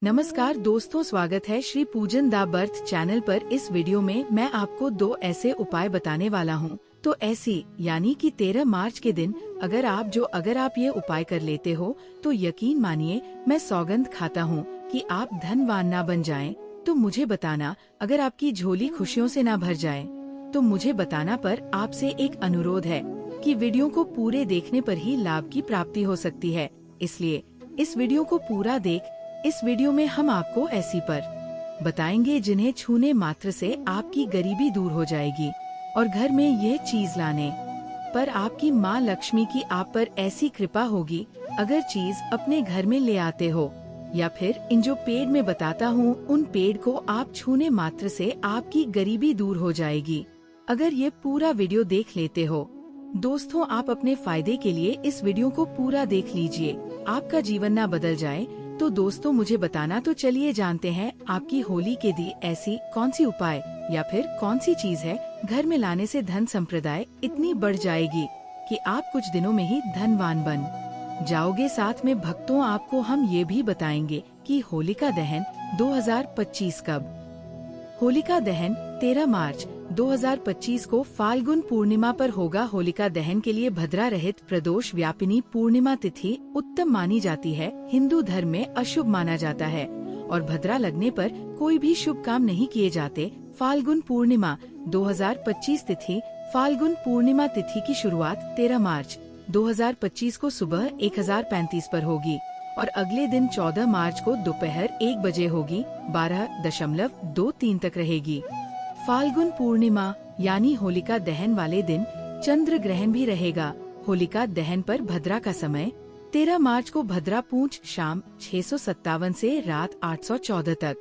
नमस्कार दोस्तों, स्वागत है श्री पूजन दा बर्थ चैनल पर। इस वीडियो में मैं आपको 2 ऐसे उपाय बताने वाला हूँ। तो ऐसी यानी कि 13 मार्च के दिन अगर आप ये उपाय कर लेते हो तो यकीन मानिए, मैं सौगंध खाता हूँ कि आप धनवान ना बन जाएं। तो मुझे बताना, अगर आपकी झोली खुशियों से ना भर जाए तो मुझे बताना। पर आपसे एक अनुरोध है कि वीडियो को पूरे देखने पर ही लाभ की प्राप्ति हो सकती है, इसलिए इस वीडियो को पूरा देख। इस वीडियो में हम आपको ऐसी पर बताएंगे जिन्हें छूने मात्र से आपकी गरीबी दूर हो जाएगी और घर में यह चीज लाने पर आपकी माँ लक्ष्मी की आप पर ऐसी कृपा होगी। अगर चीज अपने घर में ले आते हो या फिर इन जो पेड़ में बताता हूँ उन पेड़ को आप छूने मात्र से आपकी गरीबी दूर हो जाएगी। अगर ये पूरा वीडियो देख लेते हो दोस्तों, आप अपने फायदे के लिए इस वीडियो को पूरा देख लीजिए, आपका जीवन ना बदल जाए। तो दोस्तों मुझे बताना। तो चलिए जानते हैं आपकी होली के दी ऐसी कौन सी उपाय या फिर कौन सी चीज है घर में लाने से धन संप्रदाय इतनी बढ़ जाएगी कि आप कुछ दिनों में ही धनवान बन जाओगे। साथ में भक्तों, आपको हम ये भी बताएंगे कि होलिका दहन 2025 कब। होलिका दहन 13 मार्च 2025 को फाल्गुन पूर्णिमा पर होगा। होलिका दहन के लिए भद्रा रहित प्रदोष व्यापिनी पूर्णिमा तिथि उत्तम मानी जाती है। हिंदू धर्म में अशुभ माना जाता है और भद्रा लगने पर कोई भी शुभ काम नहीं किए जाते। फाल्गुन पूर्णिमा 2025 तिथि। फाल्गुन पूर्णिमा तिथि की शुरुआत 13 मार्च 2025 को सुबह 1035 पर होगी और अगले दिन 14 मार्च को दोपहर 1 बजे होगी, 12.23 तक रहेगी। फाल्गुन पूर्णिमा यानी होलिका दहन वाले दिन चंद्र ग्रहण भी रहेगा। होलिका दहन पर भद्रा का समय 13 मार्च को भद्रा पूंछ शाम 657 से रात 814 तक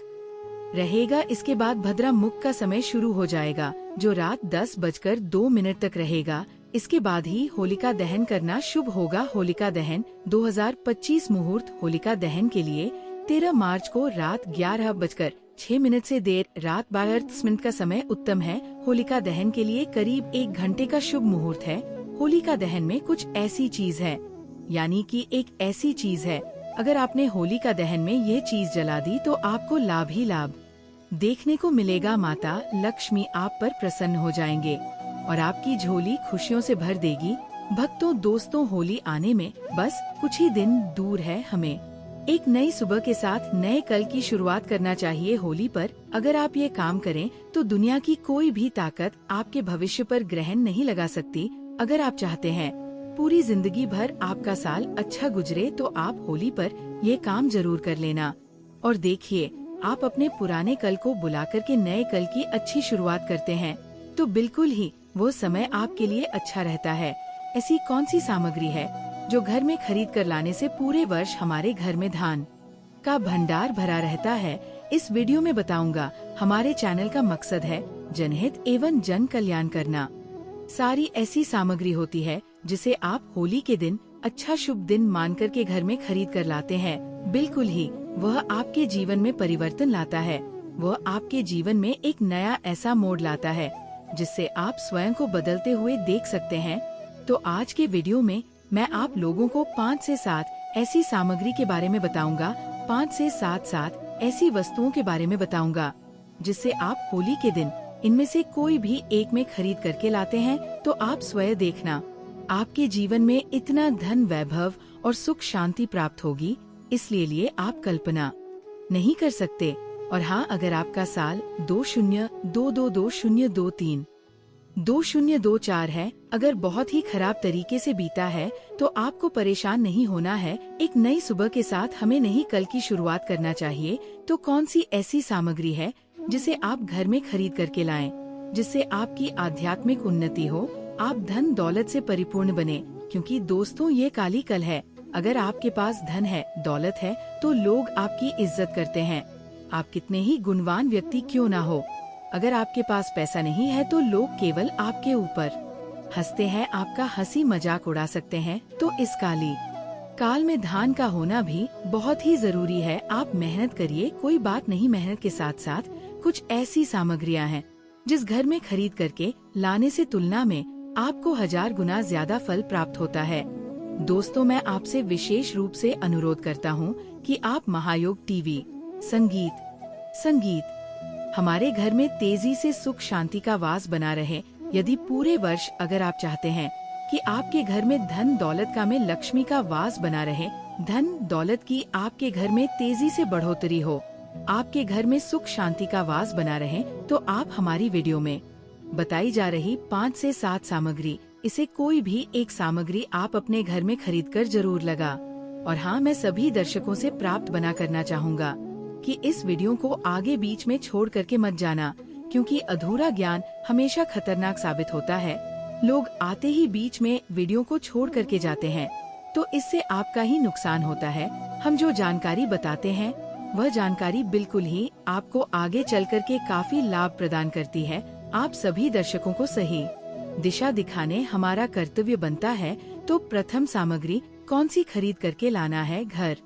रहेगा। इसके बाद भद्रा मुख का समय शुरू हो जाएगा जो रात 10:02 तक रहेगा। इसके बाद ही होलिका दहन करना शुभ होगा। होलिका दहन 2025 मुहूर्त होलिका दहन के लिए 13 मार्च को रात 11:06 से देर रात 12:30 का समय उत्तम है। होलिका दहन के लिए करीब 1 घंटे का शुभ मुहूर्त है। होलिका दहन में कुछ ऐसी चीज है, यानी कि एक ऐसी चीज है, अगर आपने होलिका दहन में ये चीज जला दी तो आपको लाभ ही लाभ देखने को मिलेगा। माता लक्ष्मी आप पर प्रसन्न हो जाएंगे और आपकी झोली खुशियों से भर देगी। भक्तों दोस्तों, होली आने में बस कुछ ही दिन दूर है। हमें एक नई सुबह के साथ नए कल की शुरुआत करना चाहिए। होली पर अगर आप ये काम करें तो दुनिया की कोई भी ताकत आपके भविष्य पर ग्रहण नहीं लगा सकती। अगर आप चाहते हैं पूरी जिंदगी भर आपका साल अच्छा गुजरे तो आप होली पर ये काम जरूर कर लेना और देखिए, आप अपने पुराने कल को बुला कर के नए कल की अच्छी शुरुआत करते हैं तो बिल्कुल ही वो समय आपके लिए अच्छा रहता है। ऐसी कौन सी सामग्री है जो घर में खरीद कर लाने से पूरे वर्ष हमारे घर में धान का भंडार भरा रहता है, इस वीडियो में बताऊंगा। हमारे चैनल का मकसद है जनहित एवं जन कल्याण करना। सारी ऐसी सामग्री होती है जिसे आप होली के दिन अच्छा शुभ दिन मान कर के घर में खरीद कर लाते हैं। बिल्कुल ही वह आपके जीवन में परिवर्तन लाता है। वह आपके जीवन में एक नया ऐसा मोड़ लाता है जिससे आप स्वयं को बदलते हुए देख सकते हैं। तो आज के वीडियो में मैं आप लोगों को 5 से 7 ऐसी सामग्री के बारे में बताऊंगा। 5 से 7 ऐसी वस्तुओं के बारे में बताऊंगा जिससे आप होली के दिन इनमें से कोई भी एक में खरीद करके लाते हैं तो आप स्वयं देखना, आपके जीवन में इतना धन वैभव और सुख शांति प्राप्त होगी, इसलिए आप कल्पना नहीं कर सकते। और हाँ, अगर आपका साल 20222023 2024 है, अगर बहुत ही खराब तरीके से बीता है तो आपको परेशान नहीं होना है। एक नई सुबह के साथ हमें नई कल की शुरुआत करना चाहिए। तो कौन सी ऐसी सामग्री है जिसे आप घर में खरीद करके लाएं, जिससे आपकी आध्यात्मिक उन्नति हो, आप धन दौलत से परिपूर्ण बने। क्योंकि दोस्तों ये काली कल है। अगर आपके पास धन है, दौलत है तो लोग आपकी इज्जत करते हैं, आप कितने ही गुणवान व्यक्ति क्यों ना हो। अगर आपके पास पैसा नहीं है तो लोग केवल आपके ऊपर हंसते हैं, आपका हंसी मजाक उड़ा सकते हैं। तो इस काली काल में धान का होना भी बहुत ही जरूरी है। आप मेहनत करिए, कोई बात नहीं। मेहनत के साथ साथ कुछ ऐसी सामग्रियां हैं जिस घर में खरीद करके लाने से तुलना में आपको 1000 गुना ज्यादा फल प्राप्त होता है। दोस्तों, मैं आपसे विशेष रूप से अनुरोध करता हूँ कि आप महायोग टीवी संगीत। संगीत हमारे घर में तेजी से सुख शांति का वास बना रहे। यदि पूरे वर्ष अगर आप चाहते हैं कि आपके घर में धन दौलत का में लक्ष्मी का वास बना रहे, धन दौलत की आपके घर में तेजी से बढ़ोतरी हो, आपके घर में सुख शांति का वास बना रहे, तो आप हमारी वीडियो में बताई जा रही 5 से 7 सामग्री, इसे कोई भी एक सामग्री आप अपने घर में खरीद कर जरूर लगा। और हाँ, मैं सभी दर्शकों से प्राप्त बना करना चाहूँगा कि इस वीडियो को आगे बीच में छोड़ करके मत जाना, क्योंकि अधूरा ज्ञान हमेशा खतरनाक साबित होता है। लोग आते ही बीच में वीडियो को छोड़ करके जाते हैं, तो इससे आपका ही नुकसान होता है। हम जो जानकारी बताते हैं वह जानकारी बिल्कुल ही आपको आगे चल करके काफी लाभ प्रदान करती है। आप सभी दर्शकों को सही दिशा दिखाने हमारा कर्तव्य बनता है। तो प्रथम सामग्री कौन सी खरीद करके लाना है? घर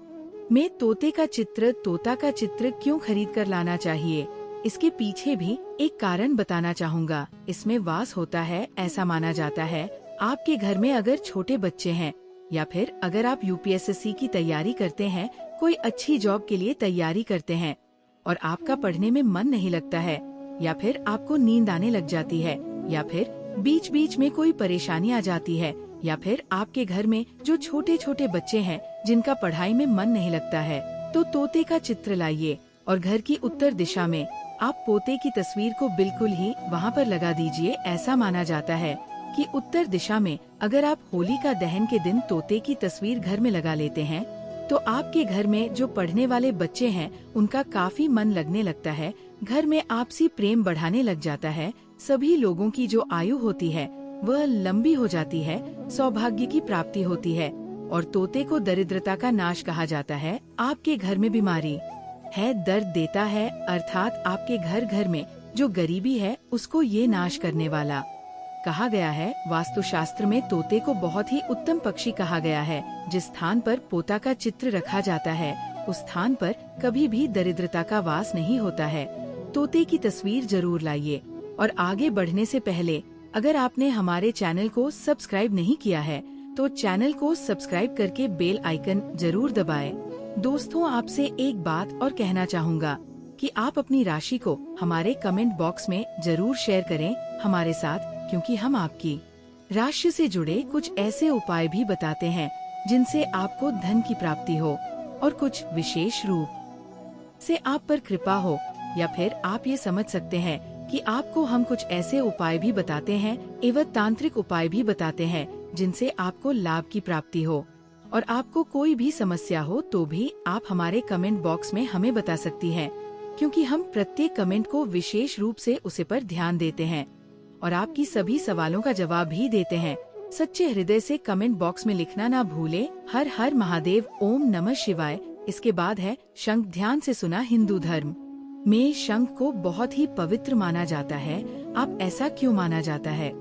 में तोते का चित्र। तोता का चित्र क्यों खरीद कर लाना चाहिए, इसके पीछे भी एक कारण बताना चाहूँगा। इसमें वास होता है, ऐसा माना जाता है। आपके घर में अगर छोटे बच्चे हैं या फिर अगर आप यूपीएससी की तैयारी करते हैं, कोई अच्छी जॉब के लिए तैयारी करते हैं और आपका पढ़ने में मन नहीं लगता है, या फिर आपको नींद आने लग जाती है, या फिर बीच बीच में कोई परेशानी आ जाती है, या फिर आपके घर में जो छोटे छोटे बच्चे हैं जिनका पढ़ाई में मन नहीं लगता है, तो तोते का चित्र लाइए और घर की उत्तर दिशा में आप पोते की तस्वीर को बिल्कुल ही वहाँ पर लगा दीजिए। ऐसा माना जाता है कि उत्तर दिशा में अगर आप होली का दहन के दिन तोते की तस्वीर घर में लगा लेते हैं, तो आपके घर में जो पढ़ने वाले बच्चे हैं उनका काफी मन लगने लगता है, घर में आपसी प्रेम बढ़ाने लग जाता है, सभी लोगों की जो आयु होती है वह लंबी हो जाती है, सौभाग्य की प्राप्ति होती है। और तोते को दरिद्रता का नाश कहा जाता है। आपके घर में बीमारी है, दर्द देता है, अर्थात आपके घर घर में जो गरीबी है उसको ये नाश करने वाला कहा गया है। वास्तुशास्त्र में तोते को बहुत ही उत्तम पक्षी कहा गया है। जिस स्थान पर पोता का चित्र रखा जाता है उस स्थान पर कभी भी दरिद्रता का वास नहीं होता है। तोते की तस्वीर जरूर लाइए। और आगे बढ़ने से पहले अगर आपने हमारे चैनल को सब्सक्राइब नहीं किया है तो चैनल को सब्सक्राइब करके बेल आइकन जरूर दबाएं। दोस्तों, आपसे एक बात और कहना चाहूँगा कि आप अपनी राशि को हमारे कमेंट बॉक्स में जरूर शेयर करें हमारे साथ, क्योंकि हम आपकी राशि से जुड़े कुछ ऐसे उपाय भी बताते हैं जिनसे आपको धन की प्राप्ति हो और कुछ विशेष रूप से आप पर कृपा हो, या फिर आप ये समझ सकते हैं कि आपको हम कुछ ऐसे उपाय भी बताते हैं एवं तांत्रिक उपाय भी बताते हैं जिनसे आपको लाभ की प्राप्ति हो। और आपको कोई भी समस्या हो तो भी आप हमारे कमेंट बॉक्स में हमें बता सकती हैं, क्योंकि हम प्रत्येक कमेंट को विशेष रूप से उसे पर ध्यान देते हैं और आपकी सभी सवालों का जवाब भी देते हैं। सच्चे हृदय से कमेंट बॉक्स में लिखना ना भूले। हर हर महादेव, ओम नमः शिवाय। इसके बाद है शंख। ध्यान से सुना। हिंदू धर्म में शंख को बहुत ही पवित्र माना जाता है। आप ऐसा क्यों माना जाता है?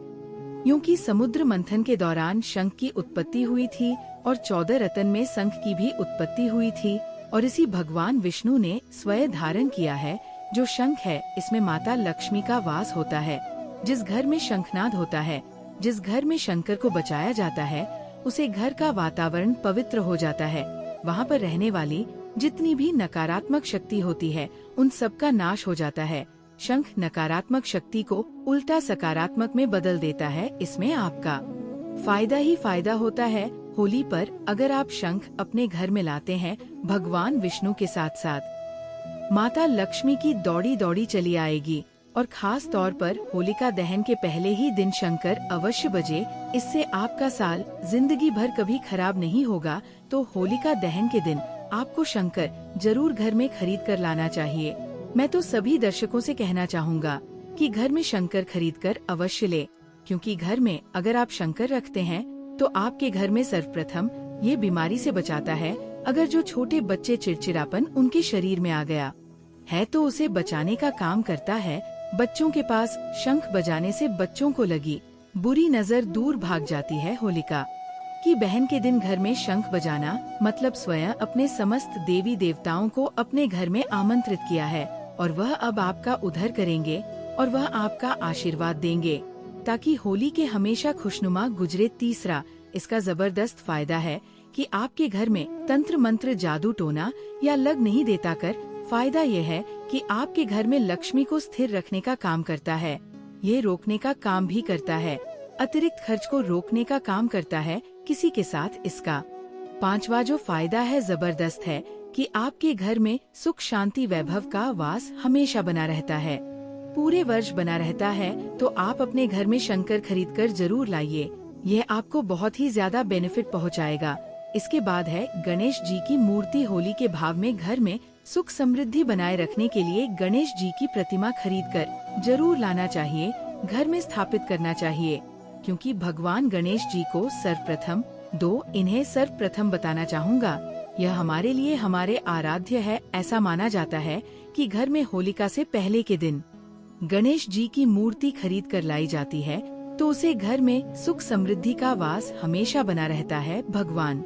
क्योंकि समुद्र मंथन के दौरान शंख की उत्पत्ति हुई थी और 14 रत्न में शंख की भी उत्पत्ति हुई थी, और इसी भगवान विष्णु ने स्वयं धारण किया है। जो शंख है इसमें माता लक्ष्मी का वास होता है। जिस घर में शंखनाद होता है, जिस घर में शंकर को बचाया जाता है, उसे घर का वातावरण पवित्र हो जाता है। वहाँ पर रहने वाली जितनी भी नकारात्मक शक्ति होती है उन सब का नाश हो जाता है। शंख नकारात्मक शक्ति को उल्टा सकारात्मक में बदल देता है। इसमें आपका फायदा ही फायदा होता है। होली पर अगर आप शंख अपने घर में लाते हैं, भगवान विष्णु के साथ साथ माता लक्ष्मी की दौड़ी दौड़ी चली आएगी। और खास तौर पर होलिका दहन के पहले ही दिन शंकर अवश्य बजे। इससे आपका साल जिंदगी भर कभी खराब नहीं होगा। तो होलिका दहन के दिन आपको शंकर जरूर घर में खरीद कर लाना चाहिए। मैं तो सभी दर्शकों से कहना चाहूँगा कि घर में शंकर खरीद कर अवश्य ले, क्योंकि घर में अगर आप शंकर रखते हैं तो आपके घर में सर्वप्रथम ये बीमारी से बचाता है। अगर जो छोटे बच्चे चिड़चिड़ापन उनके शरीर में आ गया है तो उसे बचाने का काम करता है। बच्चों के पास शंख बजाने से बच्चों को लगी बुरी नजर दूर भाग जाती है। होलिका की बहन के दिन घर में शंख बजाना मतलब स्वयं अपने समस्त देवी देवताओं को अपने घर में आमंत्रित किया है, और वह अब आपका उद्धार करेंगे और वह आपका आशीर्वाद देंगे ताकि होली के हमेशा खुशनुमा गुजरे। तीसरा, इसका जबरदस्त फायदा है कि आपके घर में तंत्र मंत्र जादू टोना या लग नहीं देता कर फायदा यह है कि आपके घर में लक्ष्मी को स्थिर रखने का काम करता है। ये रोकने का काम भी करता है, अतिरिक्त खर्च को रोकने का काम करता है किसी के साथ इसका। पांचवा जो फायदा है जबरदस्त है कि आपके घर में सुख शांति वैभव का वास हमेशा बना रहता है, पूरे वर्ष बना रहता है। तो आप अपने घर में शंकर खरीदकर जरूर लाइए, यह आपको बहुत ही ज्यादा बेनिफिट पहुंचाएगा। इसके बाद है गणेश जी की मूर्ति। होली के भाव में घर में सुख समृद्धि बनाए रखने के लिए गणेश जी की प्रतिमा खरीदकर जरूर लाना चाहिए, घर में स्थापित करना चाहिए, क्योंकि भगवान गणेश जी को सर्वप्रथम इन्हें सर्वप्रथम बताना चाहूँगा। यह हमारे लिए हमारे आराध्य है। ऐसा माना जाता है कि घर में होलिका से पहले के दिन गणेश जी की मूर्ति खरीद कर लाई जाती है, तो उसे घर में सुख समृद्धि का वास हमेशा बना रहता है। भगवान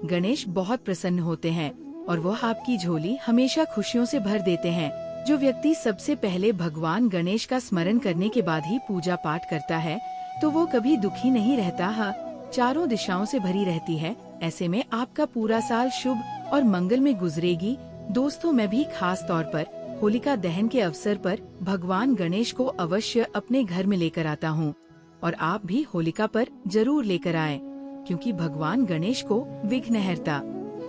गणेश बहुत प्रसन्न होते हैं और वह आपकी झोली हमेशा खुशियों से भर देते हैं। जो व्यक्ति सबसे पहले भगवान गणेश का स्मरण करने के बाद ही पूजा पाठ करता है, तो वो कभी दुखी नहीं रहता है, चारों दिशाओं से भरी रहती है। ऐसे में आपका पूरा साल शुभ और मंगल में गुजरेगी। दोस्तों, मैं भी खास तौर पर होलिका दहन के अवसर पर भगवान गणेश को अवश्य अपने घर में लेकर आता हूँ, और आप भी होलिका पर जरूर लेकर आएं, क्योंकि भगवान गणेश को विघ्नहर्ता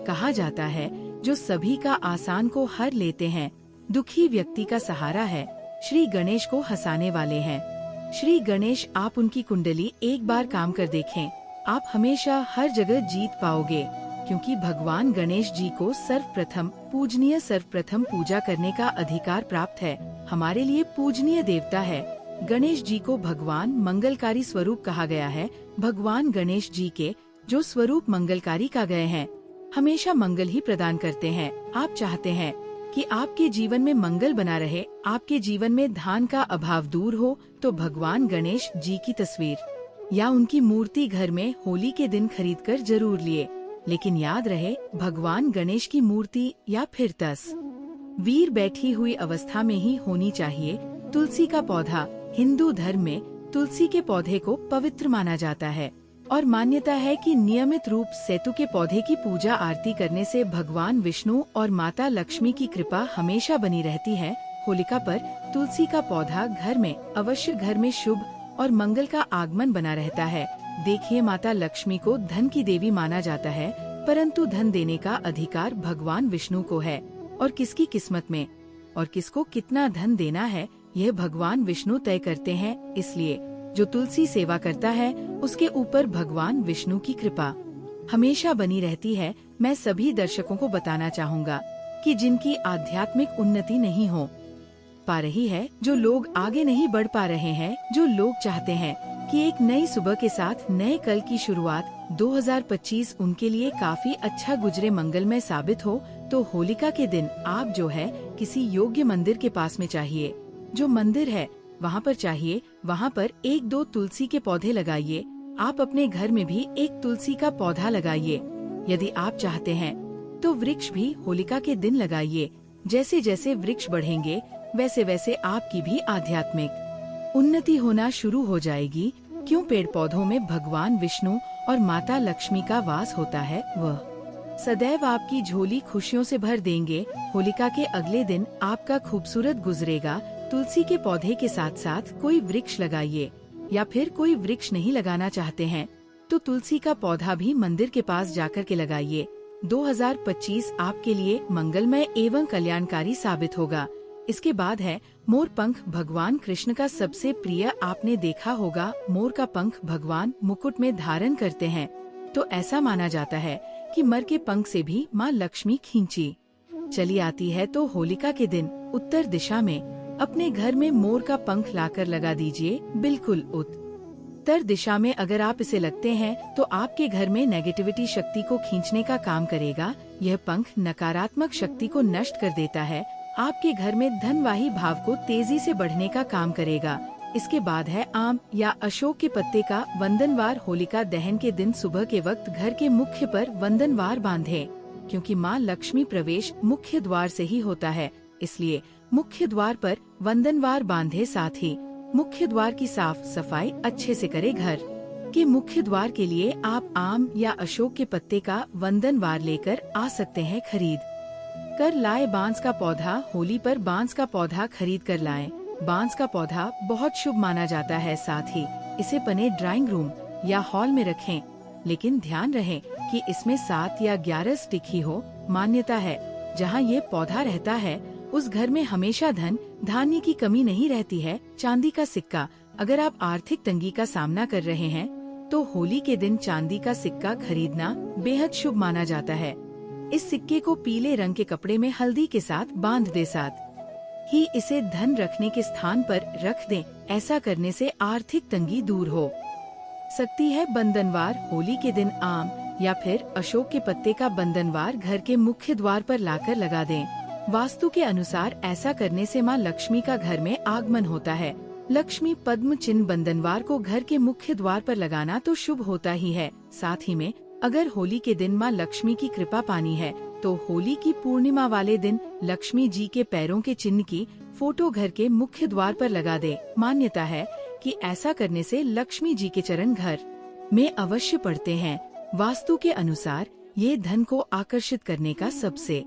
कहा जाता है, जो सभी का आसान को हर लेते हैं, दुखी व्यक्ति का सहारा है। श्री गणेश को हंसाने वाले हैं। श्री गणेश, आप उनकी कुंडली एक बार काम कर देखें, आप हमेशा हर जगह जीत पाओगे, क्योंकि भगवान गणेश जी को सर्वप्रथम पूजा करने का अधिकार प्राप्त है। हमारे लिए पूजनीय देवता है। गणेश जी को भगवान मंगलकारी स्वरूप कहा गया है। भगवान गणेश जी के जो स्वरूप मंगलकारी का गए हैं, हमेशा मंगल ही प्रदान करते हैं। आप चाहते हैं कि आपके जीवन में मंगल बना रहे, आपके जीवन में धन का अभाव दूर हो, तो भगवान गणेश जी की तस्वीर या उनकी मूर्ति घर में होली के दिन खरीदकर जरूर लिए। लेकिन याद रहे, भगवान गणेश की मूर्ति या फिर तस्वीर बैठी हुई अवस्था में ही होनी चाहिए। तुलसी का पौधा, हिंदू धर्म में तुलसी के पौधे को पवित्र माना जाता है और मान्यता है कि नियमित रूप सेतु के पौधे की पूजा आरती करने से भगवान विष्णु और माता लक्ष्मी की कृपा हमेशा बनी रहती है। होलिका पर तुलसी का पौधा घर में अवश्य, घर में शुभ और मंगल का आगमन बना रहता है। देखिए, माता लक्ष्मी को धन की देवी माना जाता है, परंतु धन देने का अधिकार भगवान विष्णु को है, और किसकी किस्मत में और किसको कितना धन देना है, यह भगवान विष्णु तय करते हैं। इसलिए जो तुलसी सेवा करता है, उसके ऊपर भगवान विष्णु की कृपा हमेशा बनी रहती है। मैं सभी दर्शकों को बताना चाहूँगा कि जिनकी आध्यात्मिक उन्नति नहीं हो पा रही है, जो लोग आगे नहीं बढ़ पा रहे हैं, जो लोग चाहते हैं कि एक नई सुबह के साथ नए कल की शुरुआत 2025 उनके लिए काफी अच्छा गुजरे, मंगलमय साबित हो, तो होलिका के दिन आप जो है किसी योग्य मंदिर के पास में चाहिए, जो मंदिर है वहाँ पर चाहिए, वहाँ पर 1-2 तुलसी के पौधे लगाइए। आप अपने घर में भी एक तुलसी का पौधा लगाइए। यदि आप चाहते हैं तो वृक्ष भी होलिका के दिन लगाइए। जैसे जैसे वृक्ष बढ़ेंगे, वैसे वैसे आपकी भी आध्यात्मिक उन्नति होना शुरू हो जाएगी। क्यों? पेड़ पौधों में भगवान विष्णु और माता लक्ष्मी का वास होता है, वह सदैव आपकी झोली खुशियों से भर देंगे। होलिका के अगले दिन आपका खूबसूरत गुजरेगा। तुलसी के पौधे के साथ साथ कोई वृक्ष लगाइए, या फिर कोई वृक्ष नहीं लगाना चाहते हैं तो तुलसी का पौधा भी मंदिर के पास जाकर के लगाइए। 2025 आपके लिए मंगलमय एवं कल्याणकारी साबित होगा। इसके बाद है मोर पंख। भगवान कृष्ण का सबसे प्रिय, आपने देखा होगा, मोर का पंख भगवान मुकुट में धारण करते हैं, तो ऐसा माना जाता है कि मोर के पंख से भी माँ लक्ष्मी खींची चली आती है। तो होलिका के दिन उत्तर दिशा में अपने घर में मोर का पंख लाकर लगा दीजिए। बिल्कुल उत्तर दिशा में अगर आप इसे लगते हैं तो आपके घर में नेगेटिविटी शक्ति को खींचने का काम करेगा। यह पंख नकारात्मक शक्ति को नष्ट कर देता है। आपके घर में धनवाही भाव को तेजी से बढ़ने का काम करेगा। इसके बाद है आम या अशोक के पत्ते का वंदनवार। होलिका दहन के दिन सुबह के वक्त घर के मुख्य पर वंदनवार बांधे, क्योंकि माँ लक्ष्मी प्रवेश मुख्य द्वार से ही होता है, इसलिए मुख्य द्वार पर वंदनवार बांधे। साथ ही मुख्य द्वार की साफ सफाई अच्छे से करे। घर के मुख्य द्वार के लिए आप आम या अशोक के पत्ते का वंदनवार लेकर आ सकते हैं खरीद कर लाए बांस का पौधा। होली पर बांस का पौधा खरीद कर लाएं। बांस का पौधा बहुत शुभ माना जाता है, साथ ही इसे अपने ड्राइंग रूम या हॉल में रखें, लेकिन ध्यान रहे कि इसमें 7 या 11 स्टिक ही हो। मान्यता है जहाँ ये पौधा रहता है उस घर में हमेशा धन धान्य की कमी नहीं रहती है। चांदी का सिक्का। अगर आप आर्थिक तंगी का सामना कर रहे हैं तो होली के दिन चांदी का सिक्का खरीदना बेहद शुभ माना जाता है। इस सिक्के को पीले रंग के कपड़े में हल्दी के साथ बांध दे, साथ ही इसे धन रखने के स्थान पर रख दें। ऐसा करने से आर्थिक तंगी दूर हो सकती है। बंधनवार। होली के दिन आम या फिर अशोक के पत्ते का बंधनवार घर के मुख्य द्वार पर लाकर लगा दें। वास्तु के अनुसार ऐसा करने से मां लक्ष्मी का घर में आगमन होता है। लक्ष्मी पद्म चिन्ह बंधनवार को घर के मुख्य द्वार पर लगाना तो शुभ होता ही है। साथ ही में अगर होली के दिन मां लक्ष्मी की कृपा पानी है तो होली की पूर्णिमा वाले दिन लक्ष्मी जी के पैरों के चिन्ह की फोटो घर के मुख्य द्वार पर लगा दे। मान्यता है कि ऐसा करने से लक्ष्मी जी के चरण घर में अवश्य पड़ते हैं। वास्तु के अनुसार ये धन को आकर्षित करने का सबसे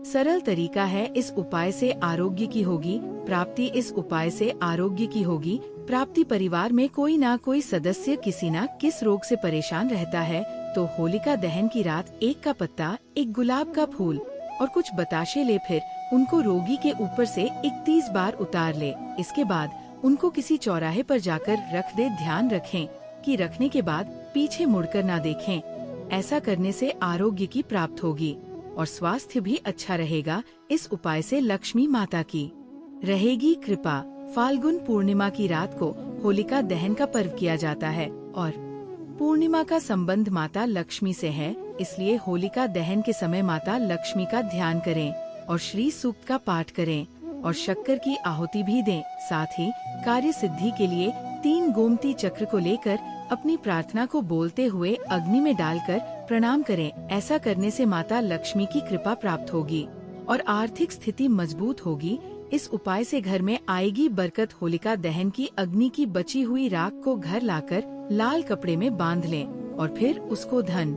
सरल तरीका है। इस उपाय से आरोग्य की होगी प्राप्ति। इस उपाय से आरोग्य की होगी प्राप्ति। परिवार में कोई ना कोई सदस्य किसी न किस रोग से परेशान रहता है तो होलिका दहन की रात 1 का पत्ता, 1 गुलाब का फूल और कुछ बताशे ले, फिर उनको रोगी के ऊपर से 31 बार उतार ले। इसके बाद उनको किसी चौराहे पर जाकर रख दे। ध्यान रखें कि रखने के बाद पीछे मुड़कर ना देखें। ऐसा करने से आरोग्य की प्राप्त होगी और स्वास्थ्य भी अच्छा रहेगा। इस उपाय से लक्ष्मी माता की रहेगी कृपा। फाल्गुन पूर्णिमा की रात को होलिका दहन का पर्व किया जाता है और पूर्णिमा का संबंध माता लक्ष्मी से है, इसलिए होलिका दहन के समय माता लक्ष्मी का ध्यान करें और श्री सूक्त का पाठ करें और शक्कर की आहुति भी दें। साथ ही कार्य सिद्धि के लिए 3 गोमती चक्र को लेकर अपनी प्रार्थना को बोलते हुए अग्नि में डालकर प्रणाम करें। ऐसा करने से माता लक्ष्मी की कृपा प्राप्त होगी और आर्थिक स्थिति मजबूत होगी। इस उपाय से घर में आएगी बरकत। होलिका दहन की अग्नि की बची हुई राख को घर लाकर लाल कपड़े में बांध लें और फिर उसको धन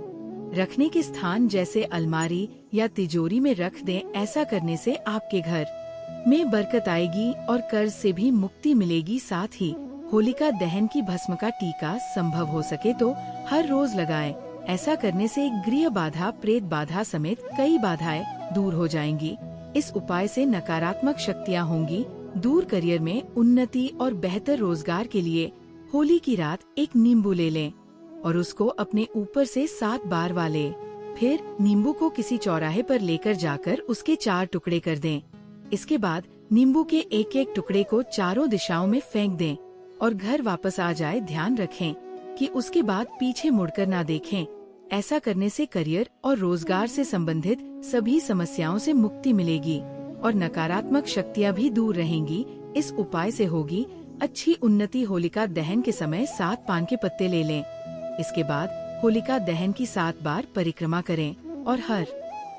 रखने के स्थान जैसे अलमारी या तिजोरी में रख दें। ऐसा करने से आपके घर में बरकत आएगी और कर्ज से भी मुक्ति मिलेगी। साथ ही होलिका दहन की भस्म का टीका संभव हो सके तो हर रोज लगाएं। ऐसा करने से गृह बाधा, प्रेत बाधा समेत कई बाधाएं दूर हो जाएंगी। इस उपाय से नकारात्मक शक्तियाँ होंगी दूर। करियर में उन्नति और बेहतर रोजगार के लिए होली की रात 1 नींबू ले लें और उसको अपने ऊपर से 7 बार वाले। फिर नींबू को किसी चौराहे पर लेकर जाकर उसके 4 टुकड़े कर दें। इसके बाद नींबू के एक टुकड़े को चारों दिशाओं में फेंक दें और घर वापस आ जाए। ध्यान रखें कि उसके बाद पीछे मुड़कर ना देखें। ऐसा करने से करियर और रोजगार से संबंधित सभी समस्याओं से मुक्ति मिलेगी और नकारात्मक शक्तियाँ भी दूर रहेंगी। इस उपाय से होगी अच्छी उन्नति। होलिका दहन के समय 7 पान के पत्ते ले लें। इसके बाद होलिका दहन की 7 बार परिक्रमा करें और हर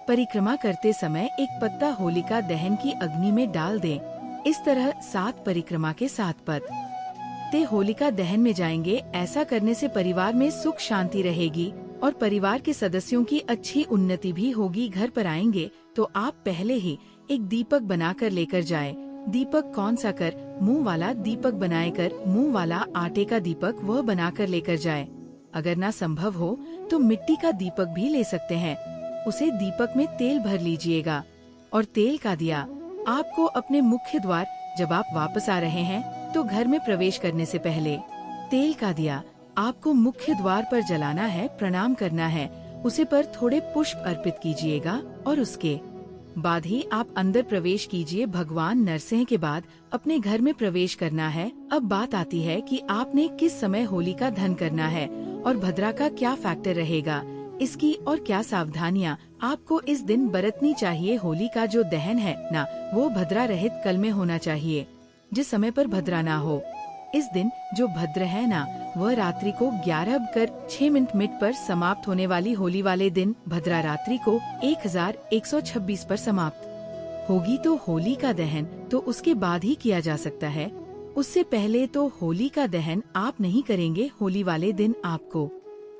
परिक्रमा करते समय 1 पत्ता होलिका दहन की अग्नि में डाल दें। इस तरह 7 परिक्रमा के 7 पत्ते होलिका दहन में जाएंगे। ऐसा करने से परिवार में सुख शांति रहेगी और परिवार के सदस्यों की अच्छी उन्नति भी होगी। घर पर आएंगे तो आप पहले ही एक दीपक बनाकर लेकर जाएं। दीपक कौन सा कर? मुंह वाला दीपक बनाए कर मुंह वाला आटे का दीपक वह बनाकर लेकर जाएं। अगर ना संभव हो तो मिट्टी का दीपक भी ले सकते हैं। उसे दीपक में तेल भर लीजिएगा और तेल का दिया आपको अपने मुख्य द्वार, जब आप वापस आ रहे हैं तो घर में प्रवेश करने से पहले तेल का दिया आपको मुख्य द्वार पर जलाना है, प्रणाम करना है। उसे पर थोड़े पुष्प अर्पित कीजिएगा और उसके बाद ही आप अंदर प्रवेश कीजिए। भगवान नरसिंह के बाद अपने घर में प्रवेश करना है। अब बात आती है कि आपने किस समय होली का दहन करना है और भद्रा का क्या फैक्टर रहेगा, इसकी और क्या सावधानियाँ आपको इस दिन बरतनी चाहिए। होली का जो दहन है ना, वो भद्रा रहित कल में होना चाहिए, जिस समय पर भद्रा ना हो। इस दिन जो भद्र है ना, वह रात्रि को 11:06 पर समाप्त होने वाली होली वाले दिन भद्रा रात्रि को 1126 पर समाप्त होगी। तो होली का दहन तो उसके बाद ही किया जा सकता है, उससे पहले तो होली का दहन आप नहीं करेंगे। होली वाले दिन आपको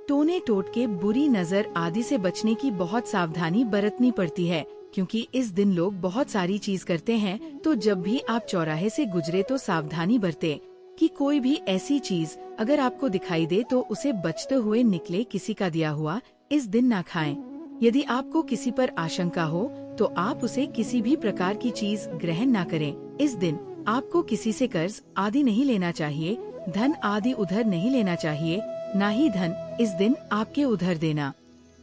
टोने टोटके, बुरी नजर आदि से बचने की बहुत सावधानी बरतनी पड़ती है। क्योंकि इस दिन लोग बहुत सारी चीज करते हैं। तो जब भी आप चौराहे से गुजरे तो सावधानी बरते कि कोई भी ऐसी चीज अगर आपको दिखाई दे तो उसे बचते हुए निकले। किसी का दिया हुआ इस दिन ना खाएं। यदि आपको किसी पर आशंका हो तो आप उसे किसी भी प्रकार की चीज ग्रहण ना करें। इस दिन आपको किसी से कर्ज आदि नहीं लेना चाहिए, धन आदि उधर नहीं लेना चाहिए, ना ही धन इस दिन आपके उधर देना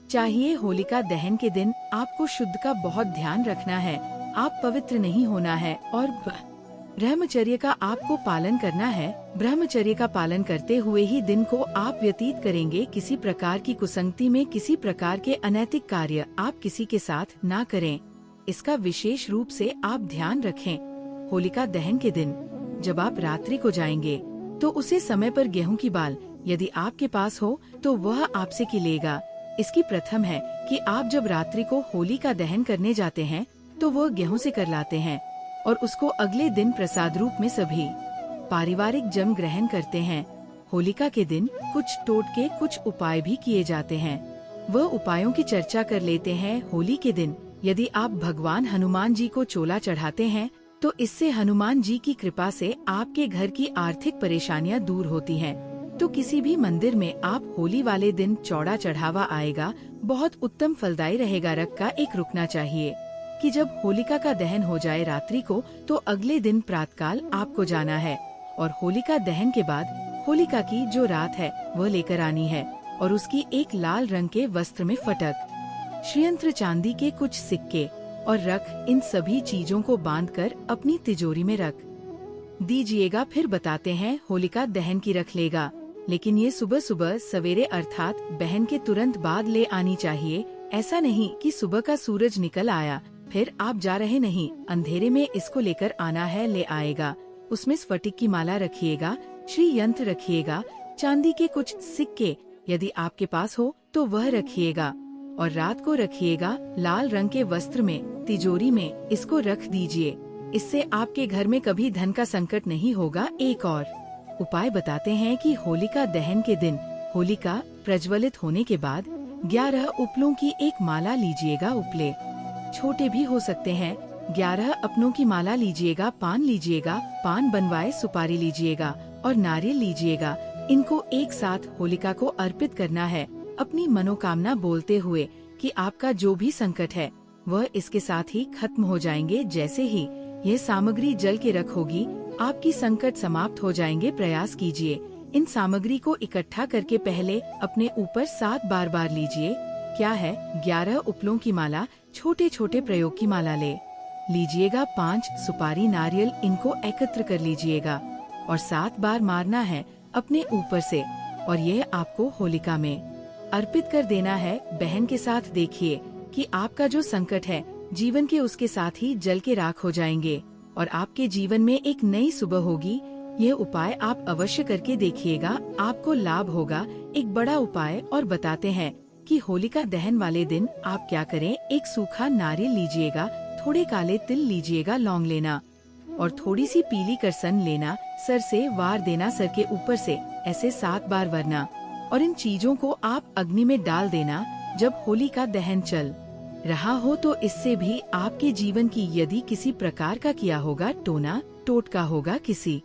चाहिए। होलिका दहन के दिन आपको शुद्ध का बहुत ध्यान रखना है। आप पवित्र नहीं होना है और ब्रह्मचर्य का आपको पालन करना है। ब्रह्मचर्य का पालन करते हुए ही दिन को आप व्यतीत करेंगे। किसी प्रकार की कुसंगति में, किसी प्रकार के अनैतिक कार्य आप किसी के साथ ना करें। इसका विशेष रूप से आप ध्यान रखें। होलिका दहन के दिन जब आप रात्रि को जाएंगे तो उसे समय पर गेहूं की बाल यदि आपके पास हो तो वह आपसे की लेगा। इसकी प्रथम है कि आप जब रात्रि को होलिका दहन करने जाते हैं तो वह गेहूं से कर लाते हैं और उसको अगले दिन प्रसाद रूप में सभी पारिवारिक जन ग्रहण करते हैं। होलिका के दिन कुछ टोटके, कुछ उपाय भी किए जाते हैं। वह उपायों की चर्चा कर लेते हैं। होली के दिन यदि आप भगवान हनुमान जी को चोला चढ़ाते हैं तो इससे हनुमान जी की कृपा से आपके घर की आर्थिक परेशानियां दूर होती हैं। तो किसी भी मंदिर में आप होली वाले दिन चौड़ा चढ़ावा आएगा, बहुत उत्तम फलदायी रहेगा। रख का एक रुकना चाहिए कि जब होलिका का दहन हो जाए रात्रि को तो अगले दिन प्रातःकाल आपको जाना है और होलिका दहन के बाद होलिका की जो रात है वह लेकर आनी है और उसकी एक लाल रंग के वस्त्र में फटक, श्रीयंत्र, चांदी के कुछ सिक्के और रख, इन सभी चीजों को बांधकर अपनी तिजोरी में रख दीजिएगा। फिर बताते हैं होलिका दहन की रख लेगा, लेकिन ये सुबह सुबह सवेरे अर्थात बहन के तुरंत बाद ले आनी चाहिए। ऐसा नहीं कि सुबह का सूरज निकल आया फिर आप जा रहे नहीं, अंधेरे में इसको लेकर आना है, ले आएगा। उसमें स्फटिक की माला रखिएगा, श्री यंत्र रखिएगा, चांदी के कुछ सिक्के यदि आपके पास हो तो वह रखिएगा और रात को रखिएगा लाल रंग के वस्त्र में तिजोरी में इसको रख दीजिए। इससे आपके घर में कभी धन का संकट नहीं होगा। एक और उपाय बताते हैं कि होलिका दहन के दिन होलिका प्रज्वलित होने के बाद 11 उपलों की एक माला लीजिएगा। उपले छोटे भी हो सकते हैं। 11 अपनों की माला लीजिएगा। पान लीजिएगा, पान बनवाए सुपारी लीजिएगा और नारियल लीजिएगा। इनको एक साथ होलिका को अर्पित करना है, अपनी मनोकामना बोलते हुए कि आपका जो भी संकट है वह इसके साथ ही खत्म हो जाएंगे। जैसे ही यह सामग्री जल के रख होगी आपकी संकट समाप्त हो जाएंगे। प्रयास कीजिए इन सामग्री को इकट्ठा करके पहले अपने ऊपर 7 बार लीजिए। क्या है? 11 उपलों की माला, छोटे छोटे प्रयोग की माला ले लीजिएगा। 5 सुपारी, नारियल, इनको एकत्र कर लीजिएगा और 7 बार मारना है अपने ऊपर से और यह आपको होलिका में अर्पित कर देना है। बहन के साथ देखिए कि आपका जो संकट है जीवन के उसके साथ ही जल के राख हो जाएंगे और आपके जीवन में एक नई सुबह होगी। यह उपाय आप अवश्य करके देखिएगा, आपको लाभ होगा। एक बड़ा उपाय और बताते हैं कि होलिका दहन वाले दिन आप क्या करें। एक सूखा नारियल लीजिएगा, थोड़े काले तिल लीजिएगा, लौंग लेना और थोड़ी सी पीली करसन लेना, सर से वार देना, सर के ऊपर से ऐसे 7 बार वरना और इन चीजों को आप अग्नि में डाल देना जब होलिका दहन चल रहा हो। तो इससे भी आपके जीवन की यदि किसी प्रकार का किया होगा टोना टोटका होगा, किसी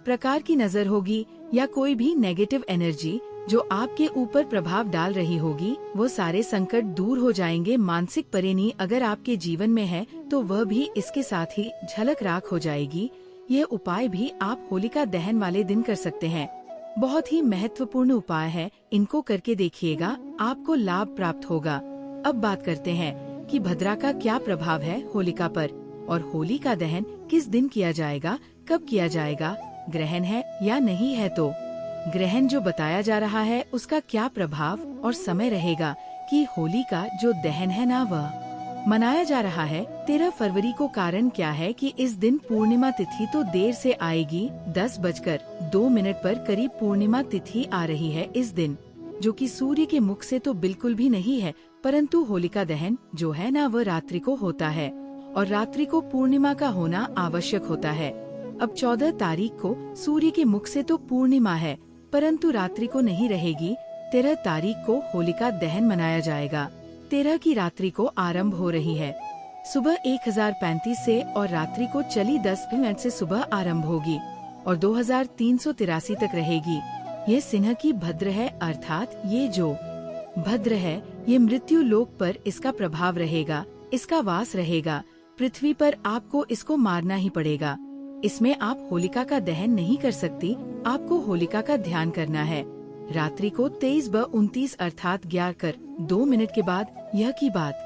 प्रकार की नजर होगी या कोई भी नेगेटिव एनर्जी जो आपके ऊपर प्रभाव डाल रही होगी, वो सारे संकट दूर हो जाएंगे। मानसिक परेशानी अगर आपके जीवन में है तो वह भी इसके साथ ही झलक राख हो जाएगी। यह उपाय भी आप होलिका दहन वाले दिन कर सकते हैं। बहुत ही महत्वपूर्ण उपाय है, इनको करके देखिएगा, आपको लाभ प्राप्त होगा। अब बात करते हैं कि भद्रा का क्या प्रभाव है होलिका पर और होली का दहन किस दिन किया जाएगा, कब किया जाएगा, ग्रहण है या नहीं है। तो ग्रहण जो बताया जा रहा है उसका क्या प्रभाव और समय रहेगा कि होली का जो दहन है ना वह मनाया जा रहा है 13 फरवरी को। कारण क्या है कि इस दिन पूर्णिमा तिथि तो देर से आएगी, 10:02 पर करीब पूर्णिमा तिथि आ रही है इस दिन, जो कि सूर्य के मुख से तो बिल्कुल भी नहीं है, परंतु होलिका दहन जो है ना वह रात्रि को होता है और रात्रि को पूर्णिमा का होना आवश्यक होता है। अब 14 तारीख को सूर्य के मुख से तो पूर्णिमा है परंतु रात्रि को नहीं रहेगी। 13 तारीख को होलिका दहन मनाया जाएगा। 13 की रात्रि को आरंभ हो रही है। सुबह 1035 से और रात्रि को चली 10 मिनट से सुबह आरंभ होगी और 2383 तक रहेगी। ये सिंह की भद्र है, अर्थात ये जो भद्र है ये मृत्यु लोक पर इसका प्रभाव रहेगा, इसका वास रहेगा। पृथ्वी पर आपको इसको मारना ही पड़ेगा। इसमें आप होलिका का दहन नहीं कर सकती, आपको होलिका का ध्यान करना है। रात्रि को 23 ब 29 अर्थात 11 कर 2 मिनट के बाद यह की बात